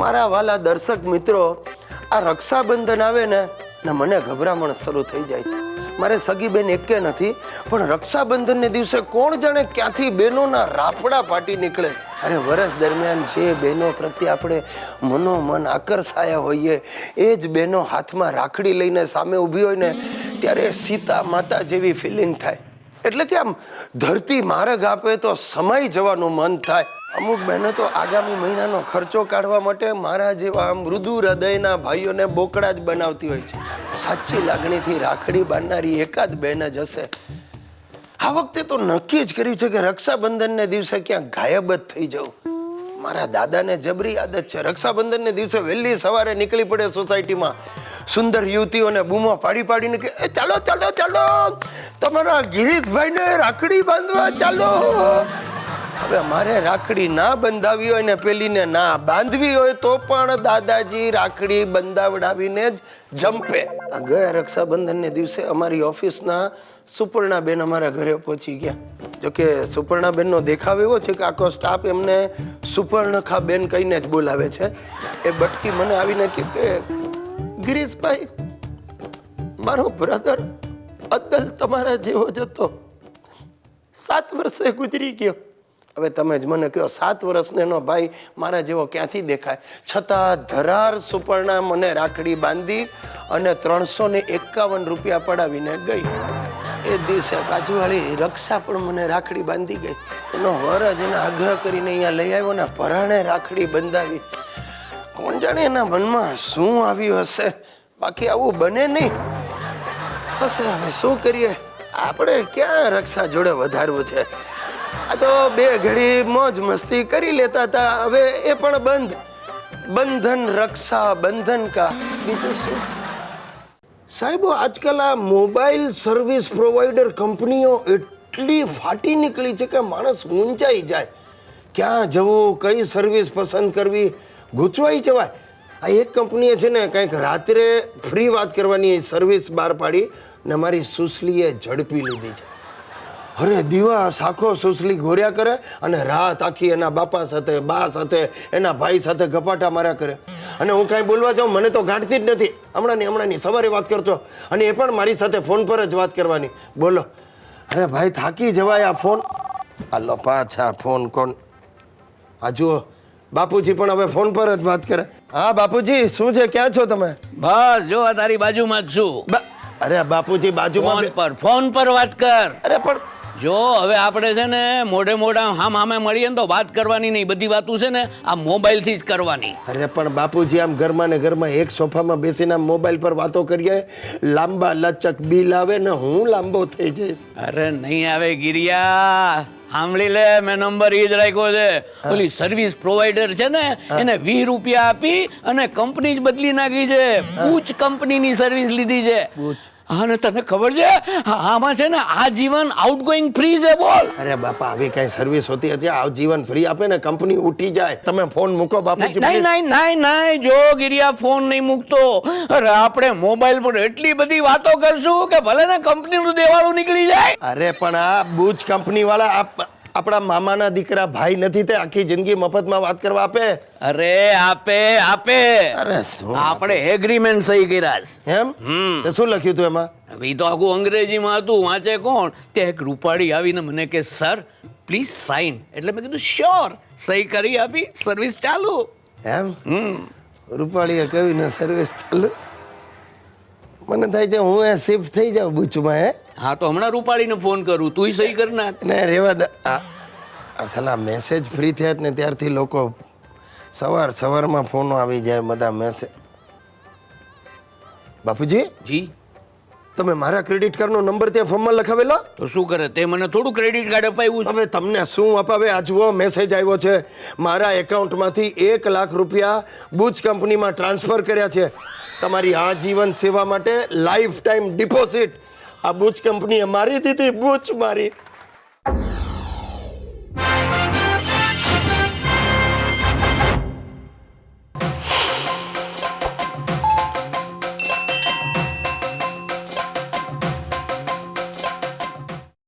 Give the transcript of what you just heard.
મારા વાલા દર્શક મિત્રો, આ રક્ષાબંધન આવે ને મને ગભરામણ શરૂ થઈ જાય છે. મારે સગી બેન એકે નથી, પણ રક્ષાબંધનને દિવસે કોણ જાણે ક્યાંથી બહેનોના રાફડા ફાટી નીકળે. અરે વર્ષ દરમિયાન જે બહેનો પ્રત્યે આપણે મનોમન આકર્ષાયા હોઈએ એ જ બહેનો હાથમાં રાખડી લઈને સામે ઊભી હોય ને ત્યારે સીતા માતા જેવી ફિલિંગ થાય. એટલે કે આમ ધરતી માર્ગ આપે તો સમાઈ જવાનું મન થાય. અમુક બહેનો તો આગામી મહિનાનો ખર્ચો કાઢવા માટે મારા જેવા મૃદુ હૃદયના ભાઈઓને બોકડા જ બનાવતી હોય છે. સાચી લાગણીથી રાખડી બાંધનારી એકાદ બહેન જ હશે. આ વખતે તો નક્કી જ કર્યું છે કે રક્ષાબંધનને દિવસે ક્યાંક ગાયબ જ થઈ જવું. મારા દાદાને જબરી આદત છે, રક્ષાબંધનને દિવસે વહેલી સવારે નીકળી પડે સોસાયટીમાં, સુંદર યુવતીઓને બૂમો પાડી પાડીને કે ચાલો ચાલો ચાલો તમારા ગિરીશભાઈને રાખડી બાંધવા ચાલો. હવે મારે રાખડી ના બંધાવી હોય ને પેલીને ના બાંધવી હોય તો પણ દાદાજી રાખડી બંધાવડાવીને જ જંપે. ગયા રક્ષાબંધનને દિવસે અમારી ઓફિસના સુપર્ણાબેન અમારા ઘરે પહોંચી ગયા. જોકે સુપર્ણાબેનનો દેખાવ એવો છે કે આખો સ્ટાફ એમને સુપર્ણખાબેન કહીને જ બોલાવે છે. એ બટકી મને આવીને કહે કે ગિરીશભાઈ, મારો બ્રધર અદ્દલ તમારા જેવો જ હતો, 7 વર્ષે ગુજરી ગયો. હવે તમે જ મને કહો, 7 વર્ષનો એનો ભાઈ મારા જેવો ક્યાંથી દેખાય? છતાં ધરાર સુપર્ણા મને રાખડી બાંધી અને 351 રૂપિયા પડાવીને ગઈ. એ દિવસે બાજુવાળી રક્ષા પણ મને રાખડી બાંધી ગઈ. એનો વર જ એને આગ્રહ કરીને અહીંયા લઈ આવ્યો ને પરાણે રાખડી બંધાવી. કોણ જાણે એના મનમાં શું આવ્યું હશે, બાકી આવું બને નહીં. હશે, હવે શું કરીએ, આપણે ક્યાં રક્ષા જોડે વધારવું છે. આ તો 2 ઘડી મોજ મસ્તી કરી લેતા હતા, હવે એ પણ બંધ. બંધન રક્ષા બંધન કા, બીજું શું સાહેબો. આજકાલ આ મોબાઈલ સર્વિસ પ્રોવાઈડર કંપનીઓ એટલી ફાટી નીકળી છે કે માણસ મૂંઝાઈ જાય. ક્યાં જવું, કઈ સર્વિસ પસંદ કરવી, ગૂંચવાઈ જવાય. આ એક કંપનીએ છે ને કંઈક રાત્રે ફ્રી વાત કરવાની સર્વિસ બહાર પાડી ને મારી સુસલીએ ઝડપી લીધી છે. અરે દિવસ આખો સુસલી ઘોર્યા કરે અને રાત આખી એના બાપા સાથે, બા સાથે, એના ભાઈ સાથે ગપાટા માર્યા કરે. અને હું કાંઈ બોલવા જાઉં મને તો ગાંઠતી જ નથી. હમણાંની સવારે વાત કરતો અને એ પણ મારી સાથે ફોન પર જ વાત કરવાની. બોલો, અરે ભાઈ થાકી જવાય આ ફોન. હાલો પાછા ફોન કોણ? આ જુઓ બાપુજી પણ હવે ફોન પર જ વાત કરે. હા બાપુજી, શું છે, ક્યાં છો તમે? બસ જો તારી બાજુમાં જ છું. અરે બાપુજી બાજુમાં ફોન પર વાત કર. અરે પણ જો હવે આપણે છે ને મોઢા હામે મળીએ ને તો વાત કરવાની નહીં, બધી વાતો છે ને આ મોબાઈલ થી જ કરવાની. અરે પણ બાપુજી આમ ઘરમાં ને ઘરમાં એક સોફામાં બેસીને મોબાઈલ પર વાતો કરીએ, લાંબા લચક બિલ આવે ને હું લાંબો થઈ જઈશ. અરે નહીં આવે ગિરિયા, સાંભળી લે, મેં નંબર એ જ રાખ્યો છે. ઓલી સર્વિસ પ્રોવાઈડર છે ને એને 20 રૂપિયા આપી અને કંપની જ બદલી નાખી છે. પૂછ કંપનીની સર્વિસ લીધી છે. હા ને તને ખબર છે આમાં છે ને આજીવન આઉટગોઈંગ ફ્રી છે. બોલ. અરે બાપા, આવી કઈ સર્વિસ હોતી હતી? આજીવન ફ્રી આપે ને કંપની ઉઠી જાય. તમે ફોન મૂકો બાપુજી. નહીં જો ગિરિયા, ફોન નહીં મૂકતો. અરે આપણે મોબાઈલ પર એટલી બધી વાતો કરશું કે ભલે ને કંપનીનું દેવાળું નીકળી જાય. અરે પણ આ બુચ કંપની વાળા આપણા મામાના દીકરા ભાઈ નથી, તે આખી જિંદગી મફતમાં વાત કરવા આપે? અરે આપે. અરે આપણે એગ્રીમેન્ટ સહી કર્યા છે. એમ? શું લખ્યું હતું એમાં? એ તો આખું અંગ્રેજીમાં હતું, વાંચે કોણ? તે એક રૂપાળી આવીને મને કે સર પ્લીઝ સાઇન. એટલે મેં કીધું શ્યોર, સહી કરી આપી, સર્વિસ ચાલુ. એમ? રૂપાળીએ કહ્યું ને સર્વિસ ચાલુ. મને થાય છે હું એ શિફ્ટ થઈ જાઉં બુચમાં. હે હા, તો હમણાં રૂપાળીને ફોન કરું, તું સહી કર નાખ. ને રેવા દે. અસલ આ મેસેજ ફ્રી થયા ને ત્યારથી લોકો સવારમાં ફોનો આવી જાય બધા મેસેજ. બાપુજી જી, તમે મારા ક્રેડિટ કાર્ડનો નંબર ત્યાં ફોર્મમાં લખાવેલો? તો શું કરે, તે મને થોડું ક્રેડિટ કાર્ડ અપાવ્યું? હવે તમને શું અપાવે? આ જુઓ મેસેજ આવ્યો છે, મારા એકાઉન્ટમાંથી 1 લાખ રૂપિયા બુચ કંપનીમાં ટ્રાન્સફર કર્યા છે. તમારી આજીવન સેવા માટે લાઈફ ટાઈમ ડિપોઝિટ આ બુચ કંપનીએ મારી દીધી. બુચ મારી.